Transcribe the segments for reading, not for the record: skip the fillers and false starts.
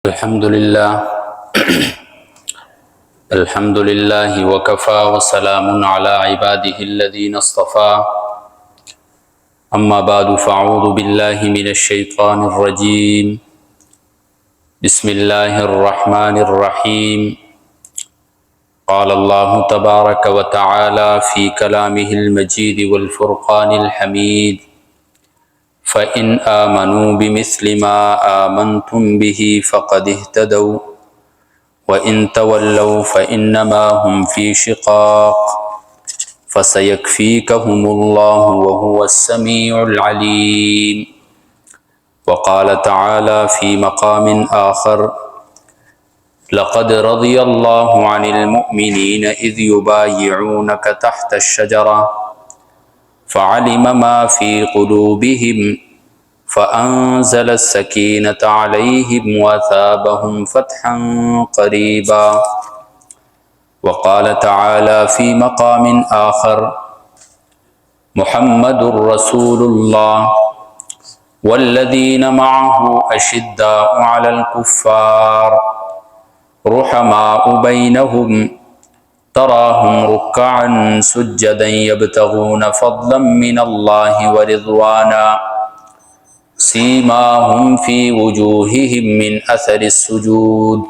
الحمد لله وكفى وسلام على عباده الذين اصطفى أما بعد فأعوذ بالله من الشيطان الرجيم بسم الله الرحمن الرحيم قال الله تبارك وتعالى في كلامه المجيد والفرقان الحميد فَإِنْ آمَنُوا بِمِثْلِ مَا آمَنْتُمْ بِهِ فَقَدِ اهْتَدَوْا وَإِنْ تَوَلَّوْا فَإِنَّمَا هُمْ فِي شِقَاقٍ فَسَيَكْفِيكَهُمُ اللَّهُ وَهُوَ السَّمِيعُ الْعَلِيمُ وقال تعالى في مقام آخر لقد رضي الله عن المؤمنين إذ يبايعونك تحت الشجرة فعلم ما في قلوبهم فأنزل السكينة عليهم وأثابهم فتحا قريبا وقال تعالى في مقام آخر محمد رسول الله والذين معه أشداء على الكفار رحماء بينهم تراهم ركعا سجدا يبتغون فضلا من الله ورضوانا سيماهم في وجوههم من أثر السجود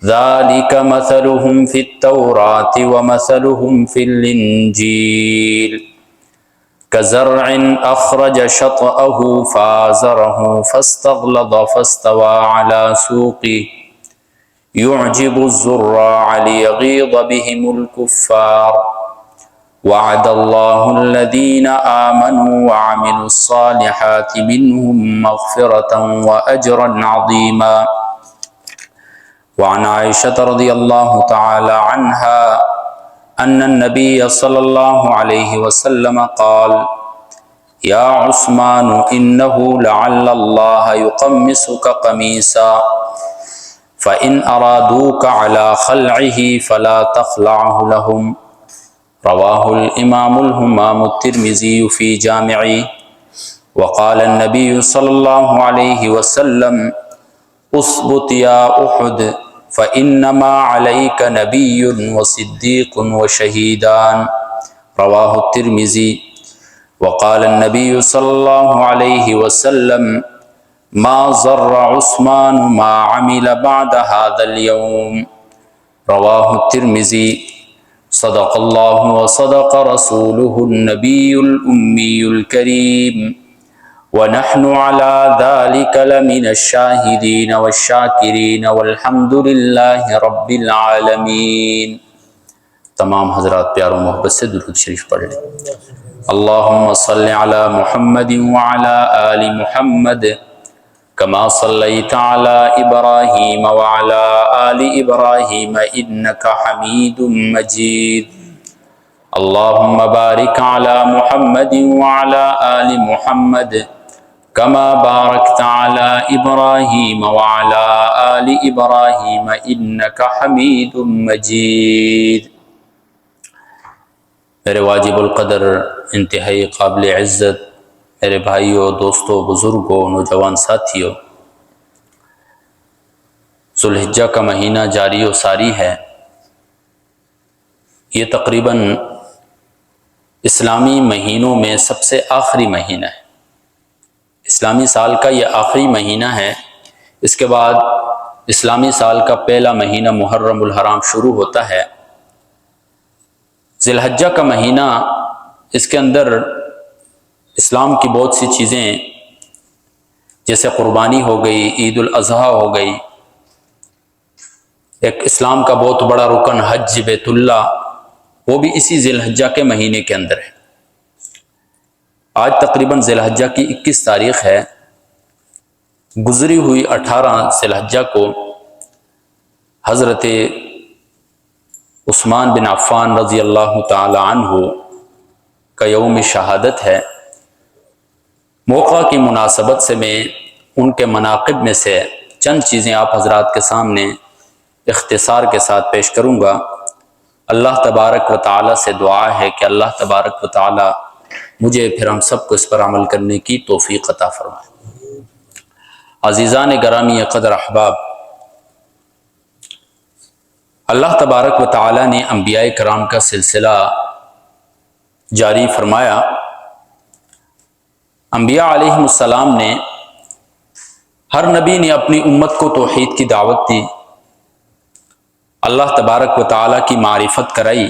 ذلك مثلهم في التوراة ومثلهم في الإنجيل كزرع أخرج شطأه فآزره فاستغلظ فاستوى على سوقه يعجب الزراع ليغيظ بهم الكفار وعد الله الذين آمنوا وعملوا الصالحات منهم مغفرة وأجرا عظيما وعن عائشة رضي الله تعالى عنها أن النبي صلى الله عليه وسلم قال يا عثمان إنه لعل الله يقمصك قميصا فإن أرادوك على خلعه فلا تخلعه لهم رواه الإمام الهمام الترمذي في جامعه وقال النبي صلى الله عليه وسلم اثبت يا أحد فإنما عليك نبي وصديق وشهيدان رواه الترمذي وقال النبي صلى الله عليه وسلم ما ضر عثمان ما عمل بعد هذا اليوم رواه الترمذي صدق الله وصدق رسوله النبي الأمي الكريم ونحن على ذلك لمن الشاهدين والشاكرين والحمد لله رب العالمين. تمام حضرات پیار و محبت سے درود شریف پڑھ لیں. اللہم صلی علی محمد وعلی آل محمد كما صليت على إبراهيم وعلى آل إبراهيم إنك حميد مجيد اللهم بارك على محمد وعلى آل محمد كما باركت على إبراهيم وعلى آل إبراهيم إنك حميد مجيد. میرے واجب القدر انتہائی قابل عزت میرے بھائیوں، دوستوں، بزرگوں، نوجوان ساتھیوں، ذوالحجہ کا مہینہ جاری و ساری ہے. یہ تقریباً اسلامی مہینوں میں سب سے آخری مہینہ ہے. اسلامی سال کا یہ آخری مہینہ ہے. اس کے بعد اسلامی سال کا پہلا مہینہ محرم الحرام شروع ہوتا ہے. ذی الحجہ کا مہینہ، اس کے اندر اسلام کی بہت سی چیزیں جیسے قربانی ہو گئی، عید الاضحیٰ ہو گئی، ایک اسلام کا بہت بڑا رکن حج بیت اللہ، وہ بھی اسی ذی الحجہ کے مہینے کے اندر ہے. آج تقریباً ذی الحجہ کی 21 تاریخ ہے. گزری ہوئی 18 ذی الحجہ کو حضرت عثمان بن عفان رضی اللہ تعالی عنہ کا یوم شہادت ہے. موقع کی مناسبت سے میں ان کے مناقب میں سے چند چیزیں آپ حضرات کے سامنے اختصار کے ساتھ پیش کروں گا. اللہ تبارک و تعالی سے دعا ہے کہ اللہ تبارک و تعالی مجھے پھر ہم سب کو اس پر عمل کرنے کی توفیق عطا فرمائے. عزیزان گرامی قدر احباب، اللہ تبارک و تعالی نے انبیاء کرام کا سلسلہ جاری فرمایا۔ انبیاء علیہ السلام نے، ہر نبی نے اپنی امت کو توحید کی دعوت دی، اللہ تبارک و تعالی کی معرفت کرائی۔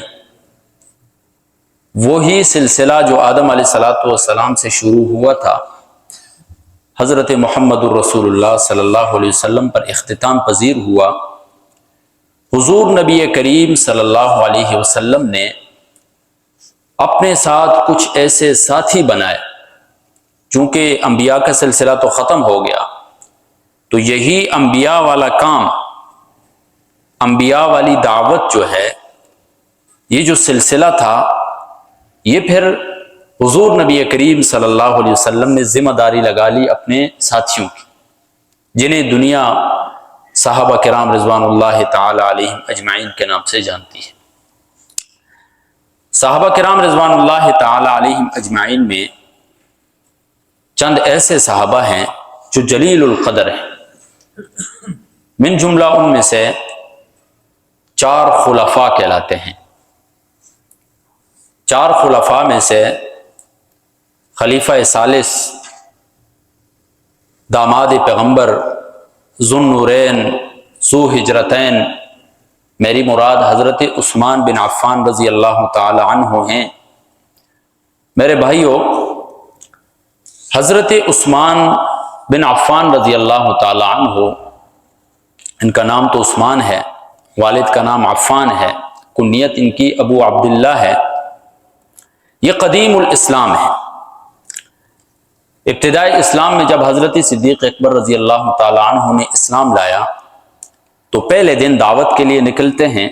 وہی سلسلہ جو آدم علیہ السلام سے شروع ہوا تھا، حضرت محمد الرسول اللہ صلی اللہ علیہ وسلم پر اختتام پذیر ہوا۔ حضور نبی کریم صلی اللہ علیہ وسلم نے اپنے ساتھ کچھ ایسے ساتھی بنائے، چونکہ انبیاء کا سلسلہ تو ختم ہو گیا، تو یہی انبیاء والا کام، انبیاء والی دعوت جو ہے، یہ جو سلسلہ تھا، یہ پھر حضور نبی کریم صلی اللہ علیہ وسلم نے ذمہ داری لگا لی اپنے ساتھیوں کی، جنہیں دنیا صحابہ کرام رضوان اللہ تعالی علیہم اجمعین کے نام سے جانتی ہے۔ صحابہ کرام رضوان اللہ تعالی علیہم اجمعین میں چند ایسے صحابہ ہیں جو جلیل القدر ہیں، من جملہ ان میں سے 4 خلفاء کہلاتے ہیں۔ 4 خلفاء میں سے خلیفہ ثالث، داماد پیغمبر، ذو النورین، ذو ہجرتین، میری مراد حضرت عثمان بن عفان رضی اللہ تعالی عنہ ہیں۔ میرے بھائیوں، حضرت عثمان بن عفان رضی اللہ تعالی عنہ، ان کا نام تو عثمان ہے، والد کا نام عفان ہے، کنیت ان کی ابو عبداللہ ہے۔ یہ قدیم الاسلام ہے۔ ابتدائی اسلام میں جب حضرت صدیق اکبر رضی اللہ تعالی عنہ نے اسلام لایا تو پہلے دن دعوت کے لیے نکلتے ہیں،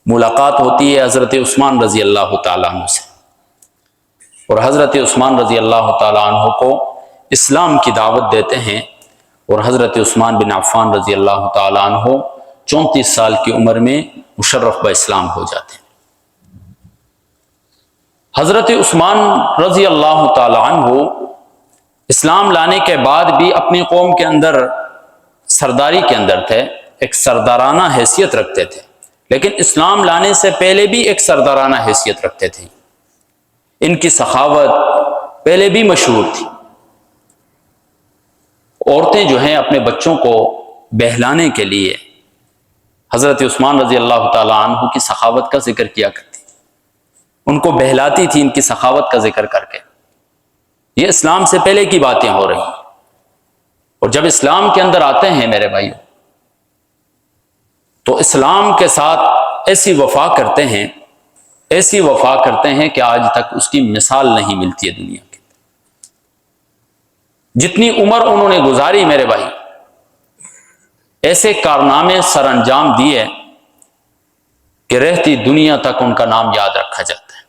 ملاقات ہوتی ہے حضرت عثمان رضی اللہ تعالی عنہ سے، اور حضرت عثمان رضی اللہ تعالی عنہ کو اسلام کی دعوت دیتے ہیں، اور حضرت عثمان بن عفان رضی اللہ تعالی عنہ 34 سال کی عمر میں مشرف باسلام ہو جاتے ہیں۔ حضرت عثمان رضی اللہ تعالی عنہ اسلام لانے کے بعد بھی اپنی قوم کے اندر سرداری کے اندر تھے، ایک سردارانہ حیثیت رکھتے تھے، لیکن اسلام لانے سے پہلے بھی ایک سردارانہ حیثیت رکھتے تھے۔ ان کی سخاوت پہلے بھی مشہور تھی۔ عورتیں جو ہیں اپنے بچوں کو بہلانے کے لیے حضرت عثمان رضی اللہ تعالی عنہ کی سخاوت کا ذکر کیا کرتی، ان کو بہلاتی تھی ان کی سخاوت کا ذکر کر کے۔ یہ اسلام سے پہلے کی باتیں ہو رہی ہیں، اور جب اسلام کے اندر آتے ہیں میرے بھائیوں، تو اسلام کے ساتھ ایسی وفا کرتے ہیں، ایسی وفا کرتے ہیں کہ آج تک اس کی مثال نہیں ملتی ہے دنیا کی۔ جتنی عمر انہوں نے گزاری میرے بھائی، ایسے کارنامے سر انجام دیے کہ رہتی دنیا تک ان کا نام یاد رکھا جاتا ہے۔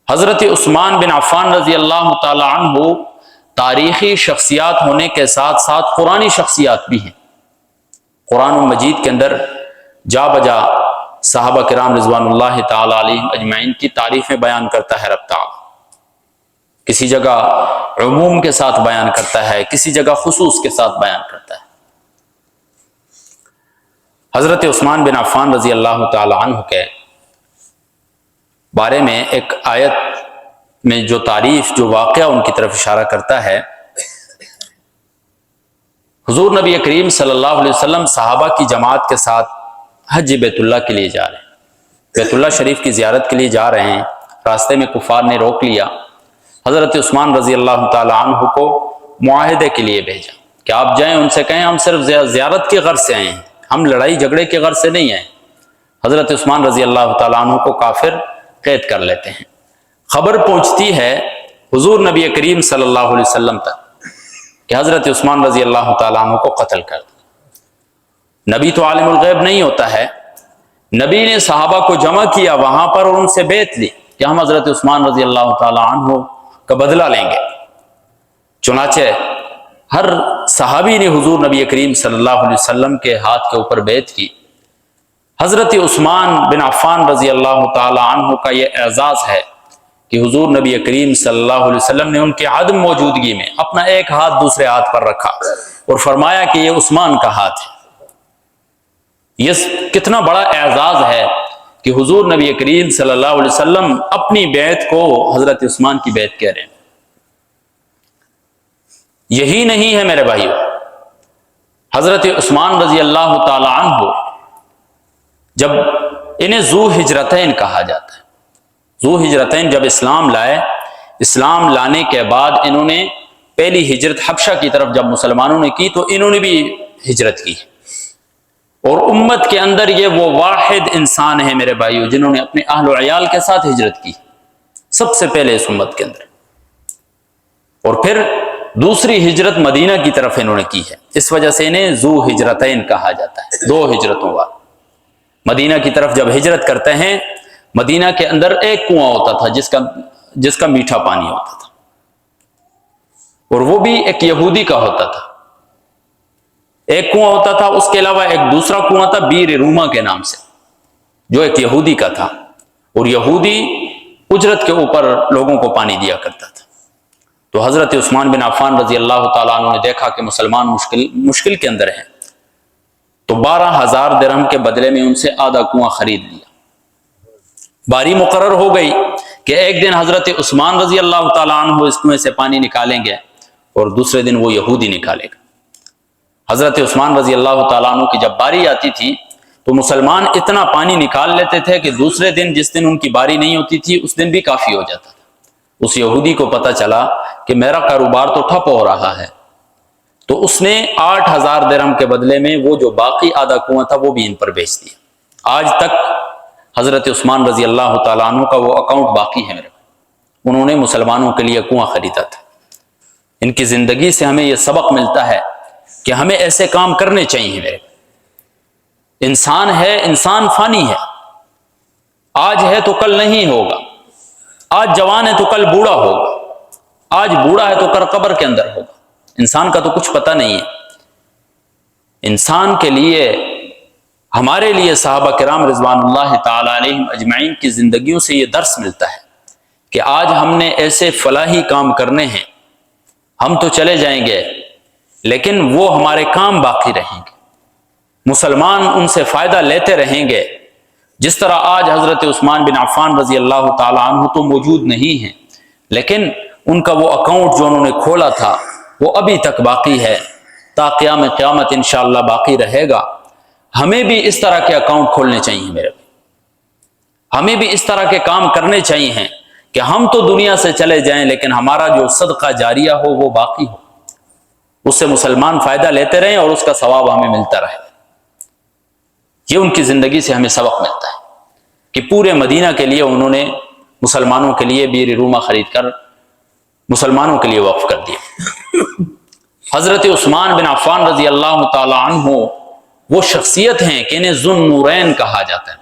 حضرت عثمان بن عفان رضی اللہ تعالی عنہ تاریخی شخصیات ہونے کے ساتھ ساتھ قرآنی شخصیات بھی ہیں۔ قرآن مجید کے اندر جا بجا صحابہ کرام رضوان اللہ تعالی علیہم اجمعین کی تعریفیں بیان کرتا ہے رب تعالی، کسی جگہ عموم کے ساتھ بیان کرتا ہے، کسی جگہ خصوص کے ساتھ بیان کرتا ہے۔ حضرت عثمان بن عفان رضی اللہ تعالی عنہ کے بارے میں ایک آیت میں جو تعریف، جو واقعہ ان کی طرف اشارہ کرتا ہے، حضور نبی کریم صلی اللہ علیہ وسلم صحابہ کی جماعت کے ساتھ حج بیت اللہ کے لیے جا رہے ہیں، بیت اللہ شریف کی زیارت کے لیے جا رہے ہیں۔ راستے میں کفار نے روک لیا، حضرت عثمان رضی اللہ تعالی عنہ کو معاہدے کے لیے بھیجا کہ آپ جائیں، ان سے کہیں ہم صرف زیارت کی غرض سے آئے ہیں، ہم لڑائی جھگڑے کی غرض سے نہیں آئے۔ حضرت عثمان رضی اللہ تعالی عنہ کو کافر قید کر لیتے ہیں۔ خبر پہنچتی ہے حضور نبی کریم صلی اللہ علیہ وسلم تک کہ حضرت عثمان رضی اللہ تعالیٰ عنہ کو قتل کر دیا۔ نبی تو عالم الغیب نہیں ہوتا ہے، نبی نے صحابہ کو جمع کیا وہاں پر اور ان سے بیعت لی کہ ہم حضرت عثمان رضی اللہ تعالیٰ عنہ کا بدلہ لیں گے۔ چنانچہ ہر صحابی نے حضور نبی کریم صلی اللہ علیہ وسلم کے ہاتھ کے اوپر بیعت کی۔ حضرت عثمان بن عفان رضی اللہ تعالی عنہ کا یہ اعزاز ہے کہ حضور نبی کریم صلی اللہ علیہ وسلم نے ان کے عدم موجودگی میں اپنا ایک ہاتھ دوسرے ہاتھ پر رکھا اور فرمایا کہ یہ عثمان کا ہاتھ ہے۔ یہ کتنا بڑا اعزاز ہے کہ حضور نبی کریم صلی اللہ علیہ وسلم اپنی بیعت کو حضرت عثمان کی بیعت کہہ رہے ہیں۔ یہی نہیں ہے میرے بھائیو، حضرت عثمان رضی اللہ تعالی عنہ جب انہیں ذو ہجرتین کہا جاتا ہے، ذو ہجرتین جب اسلام لائے، اسلام لانے کے بعد انہوں نے پہلی ہجرت حبشہ کی طرف جب مسلمانوں نے کی تو انہوں نے بھی ہجرت کی، اور امت کے اندر یہ وہ واحد انسان ہیں میرے بھائیو جنہوں نے اپنے اہل و عیال کے ساتھ ہجرت کی سب سے پہلے اس امت کے اندر، اور پھر دوسری ہجرت مدینہ کی طرف انہوں نے کی ہے، اس وجہ سے انہیں ذو ہجرتین کہا جاتا ہے، دو ہجرتوں والا۔ مدینہ کی طرف جب ہجرت کرتے ہیں، مدینہ کے اندر ایک کنواں ہوتا تھا جس کا میٹھا پانی ہوتا تھا، اور وہ بھی ایک یہودی کا ہوتا تھا۔ ایک کنواں ہوتا تھا، اس کے علاوہ ایک دوسرا کنواں تھا بیر روما کے نام سے، جو ایک یہودی کا تھا، اور یہودی اجرت کے اوپر لوگوں کو پانی دیا کرتا تھا۔ تو حضرت عثمان بن عفان رضی اللہ تعالیٰ عنہ نے دیکھا کہ مسلمان مشکل کے اندر ہیں، تو 12,000 درہم کے بدلے میں ان سے آدھا کنواں خرید لیا۔ باری مقرر ہو گئی کہ ایک دن حضرت عثمان رضی اللہ تعالیٰ عنہ اس کنویں سے پانی نکالیں گے اور دوسرے دن وہ یہودی نکالے گا۔ حضرت عثمان رضی اللہ تعالیٰ عنہ کی جب باری آتی تھی تو مسلمان اتنا پانی نکال لیتے تھے کہ دوسرے دن جس دن ان کی باری نہیں ہوتی تھی اس دن بھی کافی ہو جاتا تھا۔ اس یہودی کو پتہ چلا کہ میرا کاروبار تو ٹھپ ہو رہا ہے، تو اس نے 8,000 درہم کے بدلے میں وہ جو باقی آدھا کنواں تھا وہ بھی ان پر بیچ دیا۔ آج تک حضرت عثمان رضی اللہ تعالیٰ عنہ کا وہ اکاؤنٹ باقی ہے میرے بھائی، انہوں نے مسلمانوں کے لیے کنواں خریدا تھا۔ ان کی زندگی سے ہمیں یہ سبق ملتا ہے کہ ہمیں ایسے کام کرنے چاہیے میرے۔ انسان ہے، انسان فانی ہے، آج ہے تو کل نہیں ہوگا، آج جوان ہے تو کل بوڑھا ہوگا، آج بوڑھا ہے تو کل قبر کے اندر ہوگا۔ انسان کا تو کچھ پتہ نہیں ہے۔ انسان کے لیے، ہمارے لیے صحابہ کرام رضوان اللہ تعالی علیہم اجمعین کی زندگیوں سے یہ درس ملتا ہے کہ آج ہم نے ایسے فلاحی کام کرنے ہیں، ہم تو چلے جائیں گے لیکن وہ ہمارے کام باقی رہیں گے، مسلمان ان سے فائدہ لیتے رہیں گے۔ جس طرح آج حضرت عثمان بن عفان رضی اللہ تعالی عنہ تو موجود نہیں ہیں، لیکن ان کا وہ اکاؤنٹ جو انہوں نے کھولا تھا وہ ابھی تک باقی ہے، تا قیام قیامت انشاءاللہ باقی رہے گا۔ ہمیں بھی اس طرح کے اکاؤنٹ کھولنے چاہیے میرے بھائی، ہمیں بھی اس طرح کے کام کرنے چاہیے کہ ہم تو دنیا سے چلے جائیں لیکن ہمارا جو صدقہ جاریہ ہو وہ باقی ہو، اس سے مسلمان فائدہ لیتے رہیں اور اس کا ثواب ہمیں ملتا رہے۔ یہ ان کی زندگی سے ہمیں سبق ملتا ہے کہ پورے مدینہ کے لیے انہوں نے مسلمانوں کے لیے بیر روما خرید کر مسلمانوں کے لیے وقف کر دیا۔ حضرت عثمان بن عفان رضی اللہ تعالی عنہ وہ شخصیت ہیں کہ انہیں ذو النورین کہا جاتا ہے،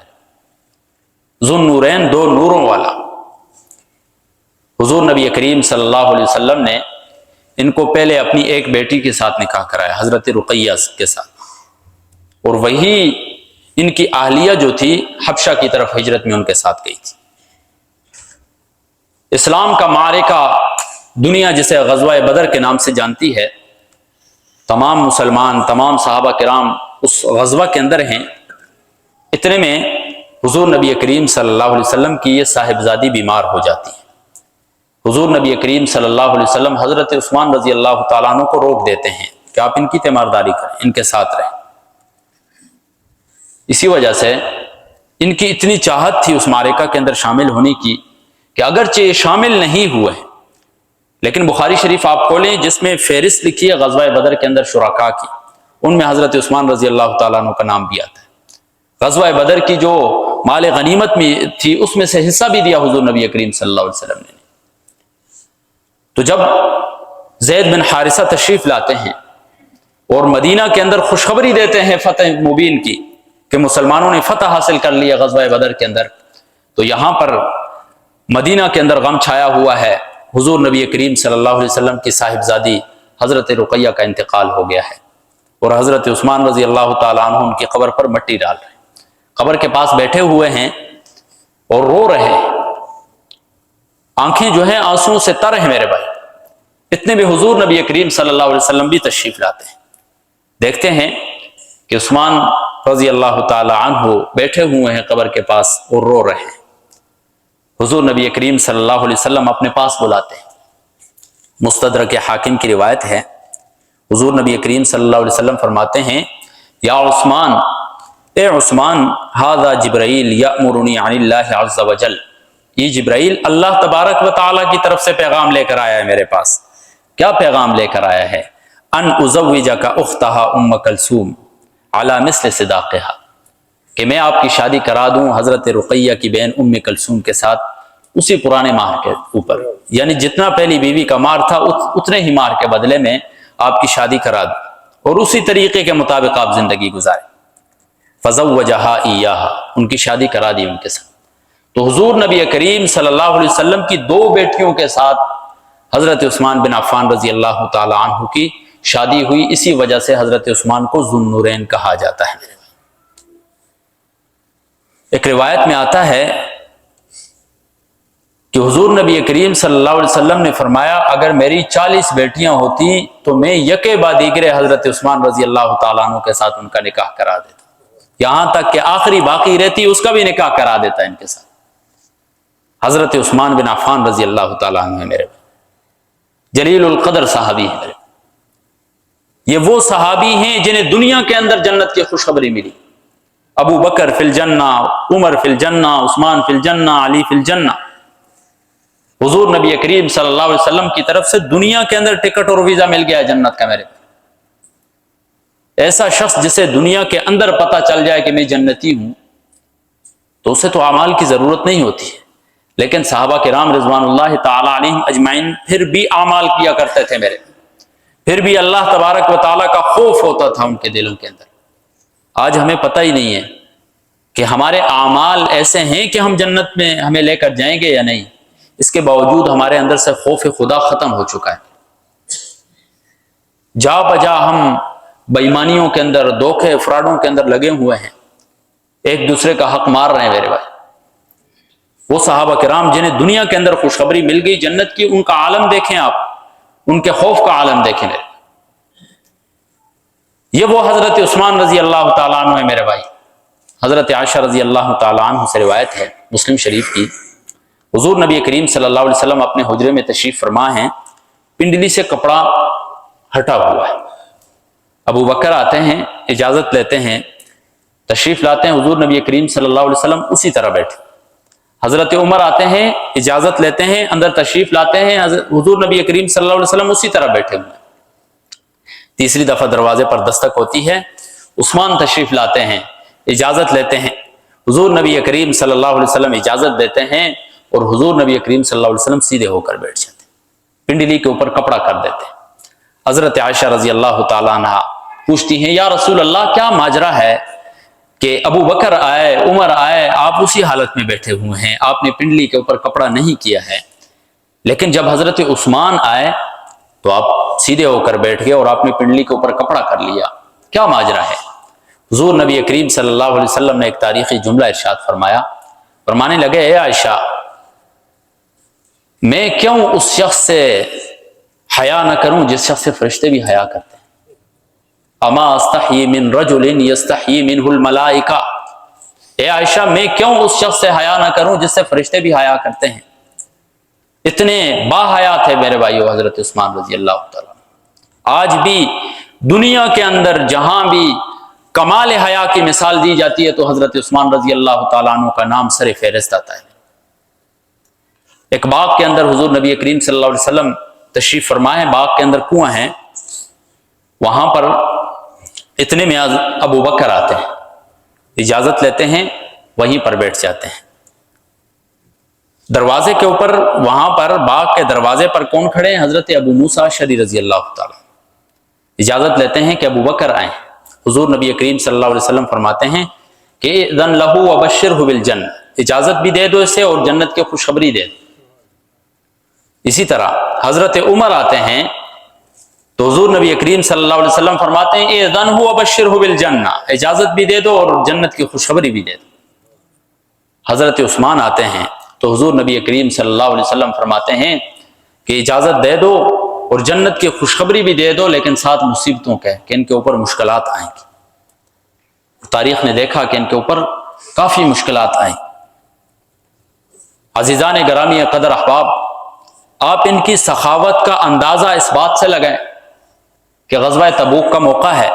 ذو النورین، دو نوروں والا۔ حضور نبی کریم صلی اللہ علیہ وسلم نے ان کو پہلے اپنی ایک بیٹی کے ساتھ نکاح کرایا، حضرت رقیہ کے ساتھ، اور وہی ان کی اہلیہ جو تھی حبشہ کی طرف ہجرت میں ان کے ساتھ گئی تھی۔ اسلام کا معرکہ دنیا جسے غزوہ بدر کے نام سے جانتی ہے، تمام مسلمان، تمام صحابہ کرام اس غزوہ کے اندر ہیں۔ اتنے میں حضور نبی کریم صلی اللہ علیہ وسلم کی یہ صاحبزادی بیمار ہو جاتی ہے۔ حضور نبی کریم صلی اللہ علیہ وسلم حضرت عثمان رضی اللہ تعالیٰ عنہ کو روک دیتے ہیں کہ آپ ان کی تیمارداری کریں، ان کے ساتھ رہیں۔ اسی وجہ سے ان کی اتنی چاہت تھی اس معرکہ کے اندر شامل ہونے کی کہ اگرچہ یہ شامل نہیں ہوئے ہیں، لیکن بخاری شریف آپ کھولیں جس میں فہرست لکھی ہے غزوہ بدر کے اندر شرکاء کی، ان میں حضرت عثمان رضی اللہ تعالیٰ عنہ کا نام بھی آتا ہے۔ غزوہ بدر کی جو مال غنیمت میں تھی اس میں سے حصہ بھی دیا حضور نبی کریم صلی اللہ علیہ وسلم نے۔ تو جب زید بن حارثہ تشریف لاتے ہیں اور مدینہ کے اندر خوشخبری دیتے ہیں فتح مبین کی کہ مسلمانوں نے فتح حاصل کر لیا غزوہ بدر کے اندر، تو یہاں پر مدینہ کے اندر غم چھایا ہوا ہے۔ حضور نبی کریم صلی اللہ علیہ وسلم کی صاحبزادی حضرت رقیہ کا انتقال ہو گیا ہے، اور حضرت عثمان رضی اللہ تعالیٰ عنہ ان کی قبر پر مٹی ڈال رہے ہیں، قبر کے پاس بیٹھے ہوئے ہیں اور رو رہے ہیں، آنکھیں جو ہیں آنسوؤں سے تر ہیں میرے بھائی۔ اتنے میں حضور نبی کریم صلی اللہ علیہ وسلم بھی تشریف لاتے ہیں۔ دیکھتے ہیں کہ عثمان رضی اللہ تعالی عنہ بیٹھے ہوئے ہیں قبر کے پاس اور رو رہے ہیں۔ حضور نبی کریم صلی اللہ علیہ وسلم اپنے پاس بلاتے ہیں۔ مستدرک حاکم کی روایت ہے، حضور نبی کریم صلی اللہ علیہ وسلم فرماتے ہیں، یا عثمان، اے عثمان، ھذا جبرائیل یأمرنی عن اللہ عز وجل، یہ جبرائیل اللہ تبارک و تعالی کی طرف سے پیغام لے کر آیا ہے میرے پاس۔ کیا پیغام لے کر آیا ہے؟ ان ازوجک اختہا ام کلثوم علی مثل صداقہا، کہ میں آپ کی شادی کرا دوں حضرت رقیہ کی بہن ام کلثوم کے ساتھ اسی پرانے مہر کے اوپر، یعنی جتنا پہلی بیوی کا مہر تھا اتنے ہی مہر کے بدلے میں آپ کی شادی کرا دوں اور اسی طریقے کے مطابق آپ زندگی گزاریں۔ فزوجہا ایہا، ان کی شادی کرا دی ان کے ساتھ۔ تو حضور نبی کریم صلی اللہ علیہ وسلم کی دو بیٹیوں کے ساتھ حضرت عثمان بن عفان رضی اللہ تعالی عنہ کی شادی ہوئی، اسی وجہ سے حضرت عثمان کو ذو النورین کہا جاتا ہے۔ ایک روایت میں آتا ہے کہ حضور نبی کریم صلی اللہ علیہ وسلم نے فرمایا، اگر میری 40 بیٹیاں ہوتی تو میں یکے بعد دیگرے حضرت عثمان رضی اللہ تعالیٰ عنہ کے ساتھ ان کا نکاح کرا دیتا، یہاں تک کہ آخری باقی رہتی اس کا بھی نکاح کرا دیتا ان کے ساتھ۔ حضرت عثمان بن عفان رضی اللہ تعالیٰ عنہ میرے جلیل القدر صحابی ہیں، یہ وہ صحابی ہیں جنہیں دنیا کے اندر جنت کی خوشخبری ملی۔ ابو بکر فی الجنہ، عمر فی الجنہ، عثمان فی الجنہ، علی فی الجنہ۔ حضور نبی کریم صلی اللہ علیہ وسلم کی طرف سے دنیا کے اندر ٹکٹ اور ویزا مل گیا ہے جنت کا میرے۔ ایسا شخص جسے دنیا کے اندر پتہ چل جائے کہ میں جنتی ہوں تو اسے تو اعمال کی ضرورت نہیں ہوتی ہے، لیکن صحابہ کرام رضوان اللہ تعالی علیہم اجمعین پھر بھی اعمال کیا کرتے تھے میرے، پھر بھی اللہ تبارک و تعالیٰ کا خوف ہوتا تھا ان کے دلوں کے اندر۔ آج ہمیں پتہ ہی نہیں ہے کہ ہمارے اعمال ایسے ہیں کہ ہم جنت میں ہمیں لے کر جائیں گے یا نہیں، اس کے باوجود ہمارے اندر سے خوف خدا ختم ہو چکا ہے۔ جا بجا ہم بےایمانیوں کے اندر، دھوکے فراڈوں کے اندر لگے ہوئے ہیں، ایک دوسرے کا حق مار رہے ہیں میرے بھائی۔ وہ صحابہ کرام جنہیں دنیا کے اندر خوشخبری مل گئی جنت کی، ان کا عالم دیکھیں آپ، ان کے خوف کا عالم دیکھیں میرے۔ یہ وہ حضرت عثمان رضی اللہ تعالیٰ عنہ ہے میرے بھائی۔ حضرت عائشہ رضی اللہ تعالیٰ عنہ سے روایت ہے مسلم شریف کی، حضور نبی کریم صلی اللہ علیہ وسلم اپنے حجرے میں تشریف فرما ہیں، پنڈلی سے کپڑا ہٹا ہوا ہے۔ ابو بکر آتے ہیں، اجازت لیتے ہیں، تشریف لاتے ہیں، حضور نبی کریم صلی اللہ علیہ وسلم اسی طرح بیٹھے۔ حضرت عمر آتے ہیں، اجازت لیتے ہیں، اندر تشریف لاتے ہیں، حضور نبی کریم صلی اللہ علیہ وسلم اسی طرح بیٹھے ہوئے ہیں۔ تیسری دفعہ دروازے پر دستک ہوتی ہے، عثمان تشریف لاتے ہیں، اجازت لیتے ہیں، حضور نبی کریم صلی اللہ علیہ وسلم اجازت دیتے ہیں اور حضور نبی کریم صلی اللہ علیہ وسلم سیدھے ہو کر بیٹھ جاتے ہیں، پنڈلی کے اوپر کپڑا کر دیتے ہیں۔ حضرت عائشہ رضی اللہ تعالیٰ عنہ پوچھتی ہیں، یا رسول اللہ کیا ماجرا ہے کہ ابو بکر آئے، عمر آئے، آپ اسی حالت میں بیٹھے ہوئے ہیں، آپ نے پنڈلی کے اوپر کپڑا نہیں کیا ہے، لیکن جب حضرت عثمان آئے تو آپ سیدھے ہو کر بیٹھ گئے اور آپ نے پنڈلی کے اوپر کپڑا کر لیا، کیا ماجرا ہے؟ حضور نبی کریم صلی اللہ علیہ وسلم نے ایک تاریخی جملہ ارشاد فرمایا، فرمانے لگے، اے عائشہ، میں کیوں اس شخص سے حیا نہ کروں جس شخص سے فرشتے بھی حیا کرتے ہیں؟ اما استحیی من رجل یستحیی منہ الملائکہ، اے عائشہ میں کیوں اس شخص سے حیا نہ کروں جس سے فرشتے بھی حیا کرتے ہیں؟ اتنے با حیا تھے میرے بھائیو حضرت عثمان رضی اللہ تعالیٰ۔ آج بھی دنیا کے اندر جہاں بھی کمال حیا کی مثال دی جاتی ہے تو حضرت عثمان رضی اللہ تعالیٰ عنہ کا نام سر فہرست آتا ہے۔ ایک باغ کے اندر حضور نبی کریم صلی اللہ علیہ وسلم تشریف فرمائے، باغ کے اندر کنواں ہیں، وہاں پر اتنے میں ابو بکر آتے ہیں، اجازت لیتے ہیں، وہیں پر بیٹھ جاتے ہیں۔ دروازے کے اوپر، وہاں پر باغ کے دروازے پر کون کھڑے ہیں؟ حضرت ابو موسیٰ اشعری رضی اللہ تعالیٰ۔ اجازت لیتے ہیں کہ ابو بکر آئیں، حضور نبی کریم صلی اللہ علیہ وسلم فرماتے ہیں کہ اذن لہ وبشرہ بالجنہ، اجازت بھی دے دو اسے اور جنت کی خوشخبری دے دو۔ اسی طرح حضرت عمر آتے ہیں تو حضور نبی کریم صلی اللہ علیہ وسلم فرماتے ہیں اذن ہو وبشرہ بالجنہ، اجازت بھی دے دو اور جنت کی خوشخبری بھی دے دو۔ حضرت عثمان آتے ہیں تو حضور نبی کریم صلی اللہ علیہ وسلم فرماتے ہیں کہ اجازت دے دو اور جنت کی خوشخبری بھی دے دو، لیکن ساتھ مصیبتوں کے کہ ان کے اوپر مشکلات آئیں گی۔ تاریخ نے دیکھا کہ ان کے اوپر کافی مشکلات آئیں۔ عزیزان گرامی قدر احباب، آپ ان کی سخاوت کا اندازہ اس بات سے لگائیں کہ غزوہ تبوک کا موقع ہے،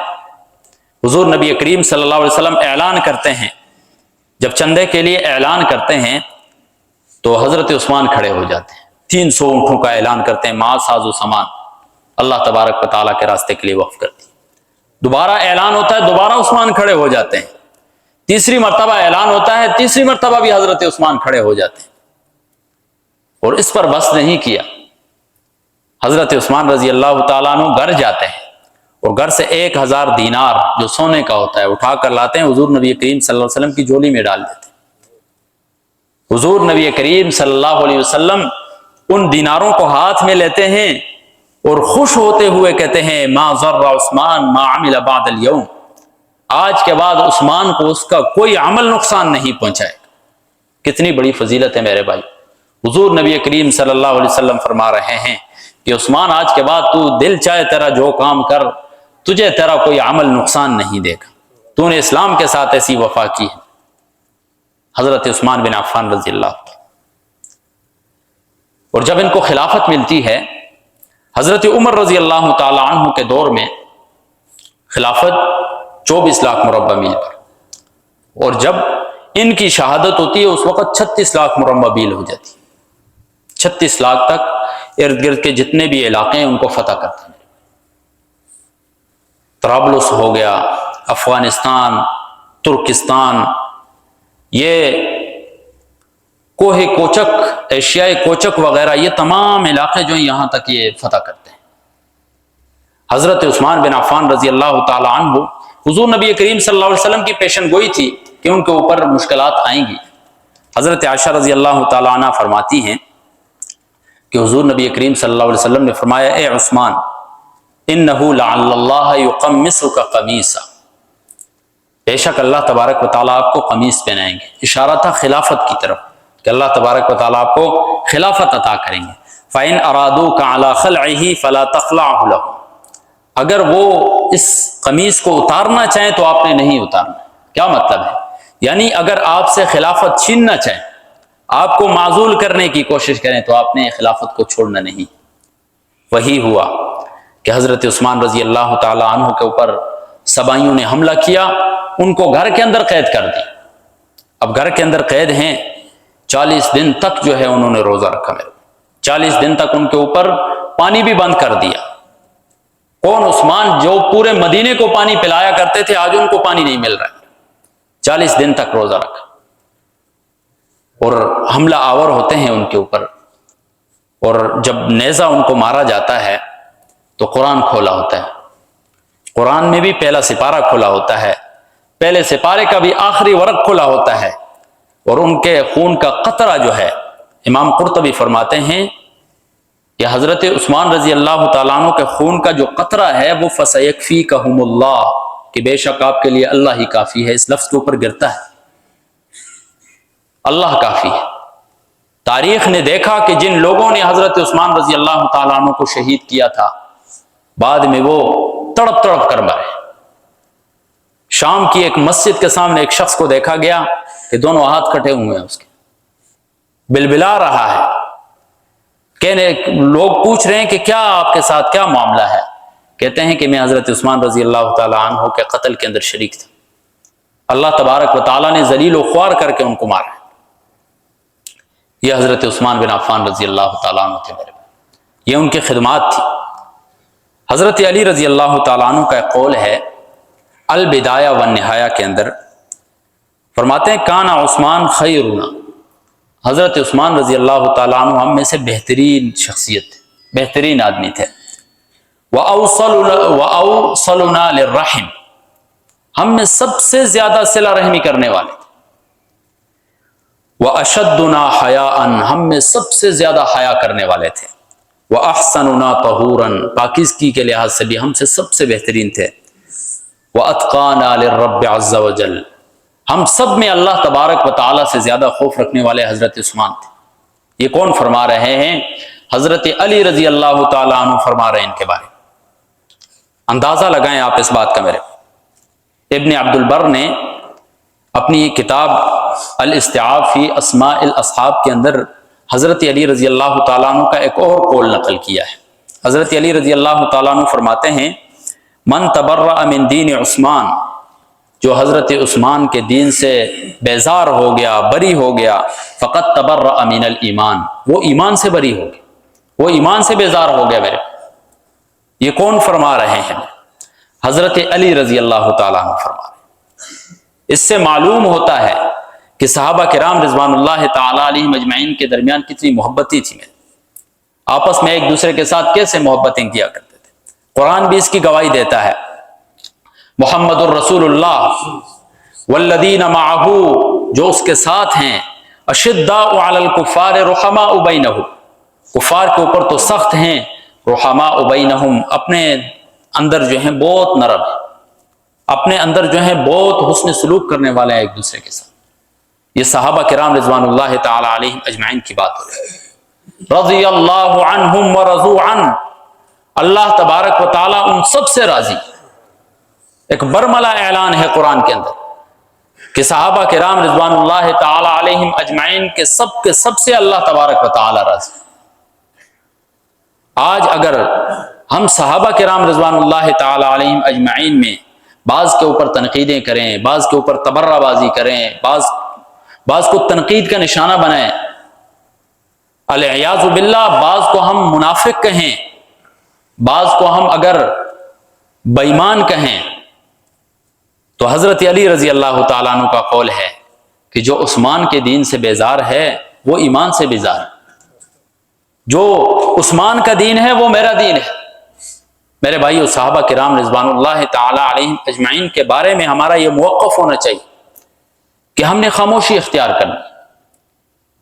حضور نبی کریم صلی اللہ علیہ وسلم اعلان کرتے ہیں، جب چندے کے لیے اعلان کرتے ہیں تو حضرت عثمان کھڑے ہو جاتے ہیں، 300 اونٹوں کا اعلان کرتے ہیں، مال ساز و سامان اللہ تبارک و تعالیٰ کے راستے کے لیے وقف کرتی۔ دوبارہ اعلان ہوتا ہے، دوبارہ عثمان کھڑے ہو جاتے ہیں، تیسری مرتبہ اعلان ہوتا ہے، تیسری مرتبہ بھی حضرت عثمان کھڑے ہو جاتے ہیں۔ اور اس پر بس نہیں کیا، حضرت عثمان رضی اللہ تعالیٰ عنہ گھر جاتے ہیں اور گھر سے 1000 دینار جو سونے کا ہوتا ہے اٹھا کر لاتے ہیں، حضور نبی کریم صلی اللہ علیہ وسلم کی جولی میں ڈال دیتے ہیں۔ حضور نبی کریم صلی اللہ علیہ وسلم ان دیناروں کو ہاتھ میں لیتے ہیں اور خوش ہوتے ہوئے کہتے ہیں ما ضر عثمان ما عمل بعد اليوم، آج کے بعد عثمان کو اس کا کوئی عمل نقصان نہیں پہنچائے گا۔ کتنی بڑی فضیلت ہے میرے بھائی۔ حضور نبی کریم صلی اللہ علیہ وسلم فرما رہے ہیں کہ عثمان آج کے بعد تو دل چاہے تیرا جو کام کر، تجھے تیرا کوئی عمل نقصان نہیں دے گا، تو نے اسلام کے ساتھ ایسی وفا کی ہے۔ حضرت عثمان بن عفان رضی اللہ عنہ، اور جب ان کو خلافت ملتی ہے، حضرت عمر رضی اللہ تعالی عنہ کے دور میں خلافت 24 لاکھ مربع میل پر، اور جب ان کی شہادت ہوتی ہے اس وقت 36 لاکھ مربع میل ہو جاتی ہے۔ 36 لاکھ تک ارد گرد کے جتنے بھی علاقے ہیں ان کو فتح کرتے ہیں۔ طرابلس ہو گیا، افغانستان، ترکستان، یہ کوہ کوچک، ایشیائے کوچک وغیرہ، یہ تمام علاقے جو ہیں یہاں تک یہ فتح کرتے ہیں۔ حضرت عثمان بن عفان رضی اللہ تعالی عنہ، حضور نبی کریم صلی اللہ علیہ وسلم کی پیشن گوئی تھی کہ ان کے اوپر مشکلات آئیں گی۔ حضرت عائشہ رضی اللہ تعالی عنہ فرماتی ہیں کہ حضور نبی کریم صلی اللہ علیہ وسلم نے فرمایا اے عثمان انہ لعل اللہ یقمصک قمیصا، بے شک اللہ تبارک و تعالیٰ آپ کو قمیص پہنائیں گے۔ اشارہ تھا خلافت کی طرف کہ اللہ تبارک و تعالیٰ آپ کو خلافت عطا کریں گے۔ فَإِنْ أَرَادُوكَ عَلَى خَلْعِهِ فَلَا تَخْلَعْهُ لَهُ، اگر وہ اس قمیص کو اتارنا چاہیں تو آپ نے نہیں اتارنا۔ کیا مطلب ہے؟ یعنی اگر آپ سے خلافت چھیننا چاہیں، آپ کو معزول کرنے کی کوشش کریں تو آپ نے خلافت کو چھوڑنا نہیں۔ وہی ہوا کہ حضرت عثمان رضی اللہ تعالی عنہ کے اوپر سبائیوں نے حملہ کیا، ان کو گھر کے اندر قید کر دی۔ اب گھر کے اندر قید ہیں، 40 دن تک جو ہے انہوں نے روزہ رکھا، 40 دن تک ان کے اوپر پانی بھی بند کر دیا۔ کون؟ عثمان جو پورے مدینے کو پانی پلایا کرتے تھے، آج ان کو پانی نہیں مل رہا، 40 دن تک روزہ رکھا، اور حملہ آور ہوتے ہیں ان کے اوپر۔ اور جب نیزہ ان کو مارا جاتا ہے تو قرآن کھولا ہوتا ہے، قرآن میں بھی پہلا سپارہ کھولا ہوتا ہے، پہلے سپارے کا بھی آخری ورق کھولا ہوتا ہے، اور ان کے خون کا قطرہ جو ہے، امام قرطبی فرماتے ہیں کہ حضرت عثمان رضی اللہ تعالیٰ عنہ کے خون کا جو قطرہ ہے وہ فَسَيَكْفِيكَهُمُ اللَّهُ، کہ بے شک آپ کے لیے اللہ ہی کافی ہے، اس لفظ کے اوپر گرتا ہے، اللہ کافی ہے۔ تاریخ نے دیکھا کہ جن لوگوں نے حضرت عثمان رضی اللہ تعالیٰ عنہ کو شہید کیا تھا، بعد میں وہ تڑپ تڑپ کر مرے۔ شام کی ایک مسجد کے سامنے ایک شخص کو دیکھا گیا کہ دونوں ہاتھ کٹے ہوئے ہیں، اس کے بلبلا رہا ہے، کہنے لوگ پوچھ رہے ہیں کہ کیا آپ کے ساتھ کیا معاملہ ہے؟ کہتے ہیں کہ میں حضرت عثمان رضی اللہ تعالیٰ عنہ کے قتل کے اندر شریک تھا، اللہ تبارک و تعالیٰ نے ذلیل و خوار کر کے ان کو مارا۔ یہ حضرت عثمان بن عفان رضی اللہ تعالیٰ عنہ تھے میرے، یہ ان کی خدمات تھی۔ حضرت علی رضی اللہ تعالیٰ عنہ کا ایک قول ہے البدایہ والنہایہ کے اندر، فرماتے ہیں کانا عثمان خیرنا، حضرت عثمان رضی اللہ تعالیٰ عنہ ہم میں سے بہترین شخصیت تھے، بہترین آدمی تھے۔ وَأَوْصَلُنَا لِلرَّحِمِ، ہم میں سب سے زیادہ صلہ رحمی کرنے والے تھے۔ وَأَشَدُّنَا حَيَاءً، ہم میں سب سے زیادہ حیا کرنے والے تھے۔ وَأَحْسَنُنَا طَهُورًا، پاکیزگی کے لحاظ سے بھی ہم سے سب سے بہترین تھے۔ وَأَتْقَانَا لِلرَّبِّ عَزَّ وَجَلَّ، ہم سب میں اللہ تبارک و تعالیٰ سے زیادہ خوف رکھنے والے حضرت عثمان تھے۔ یہ کون فرما رہے ہیں؟ حضرت علی رضی اللہ تعالیٰ عنہ فرما رہے ہیں ان کے بارے میں۔ اندازہ لگائیں آپ اس بات کا میرے۔ ابن عبد البر نے اپنی کتاب الاستیعاب فی اسماء الاصحاب کے اندر حضرت علی رضی اللہ تعالیٰ عنہ کا ایک اور قول نقل کیا ہے۔ حضرت علی رضی اللہ تعالیٰ عنہ فرماتے ہیں من تبرأ من دین عثمان، جو حضرت عثمان کے دین سے بیزار ہو گیا، بری ہو گیا، فقط تبرأ من الایمان، وہ ایمان سے بری ہو گیا، وہ ایمان سے بیزار ہو گیا میرے۔ یہ کون فرما رہے ہیں؟ حضرت علی رضی اللہ تعالیٰ عنہ فرما رہے ہیں۔ اس سے معلوم ہوتا ہے کہ صحابہ کرام رضوان اللہ تعالیٰ علیہم اجمعین کے درمیان کتنی محبتی تھی، میرے آپس میں ایک دوسرے کے ساتھ کیسے محبتیں کیا کرتے تھے۔ قرآن بھی اس کی گواہی دیتا ہے، محمد الرسول اللہ والذین معہ، جو اس کے ساتھ ہیں، اشداء علی الکفار رحماء بینہم، کفار کے اوپر تو سخت ہیں، رحماء بینہم، اپنے اندر جو ہیں بہت نرم ہیں، اپنے اندر جو ہیں بہت حسن سلوک کرنے والے ہیں ایک دوسرے کے ساتھ۔ یہ صحابہ کرام رضوان اللہ تعالی علیہم اجمعین کی بات ہو رہی ہے۔ رضی اللہ عنہم ورضوا عنہ، اللہ تبارک و تعالی ان سب سے راضی۔ ایک برملا اعلان ہے قرآن کے اندر کہ صحابہ کرام رضوان اللہ تعالی علیہم اجمعین کے سب سے اللہ تبارک و تعالی راضی۔ آج اگر ہم صحابہ کرام رضوان اللہ تعالی علیہم اجمعین میں بعض کے اوپر تنقیدیں کریں، بعض کے اوپر تبرہ بازی کریں، بعض کو تنقید کا نشانہ بنائیں، العیاذ باللہ، بعض کو ہم منافق کہیں، بعض کو ہم اگر بے ایمان کہیں، تو حضرت علی رضی اللہ تعالیٰ عنہ کا قول ہے کہ جو عثمان کے دین سے بیزار ہے وہ ایمان سے بیزار ہے۔ جو عثمان کا دین ہے وہ میرا دین ہے۔ میرے بھائیو، صحابہ کرام رضوان اللہ تعالی علیہم اجمعین کے بارے میں ہمارا یہ موقف ہونا چاہیے کہ ہم نے خاموشی اختیار کرنی،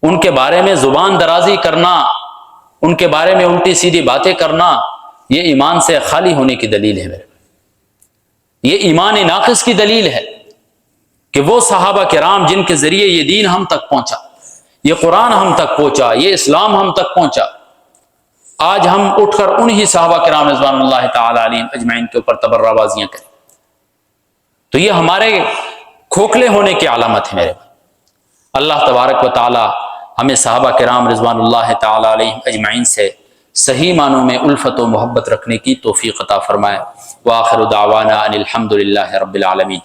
ان کے بارے میں زبان درازی کرنا، ان کے بارے میں الٹی سیدھی باتیں کرنا، یہ ایمان سے خالی ہونے کی دلیل ہے میرے، یہ ایمان ناقص کی دلیل ہے کہ وہ صحابہ کرام جن کے ذریعے یہ دین ہم تک پہنچا، یہ قرآن ہم تک پہنچا، یہ اسلام ہم تک پہنچا، آج ہم اٹھ کر انہی صحابہ کرام رضوان اللہ تعالی علیہم اجمعین کے اوپر تبرہ بازیاں کریں، تو یہ ہمارے کھوکھلے ہونے کی علامت ہے میرے بھائی۔ اللہ تبارک و تعالی ہمیں صحابہ کرام رضوان اللہ تعالی علیہم اجمعین سے صحیح معنوں میں الفت و محبت رکھنے کی توفیق عطا فرمائے۔ وآخر دعوانا ان الحمد للہ رب العالمین۔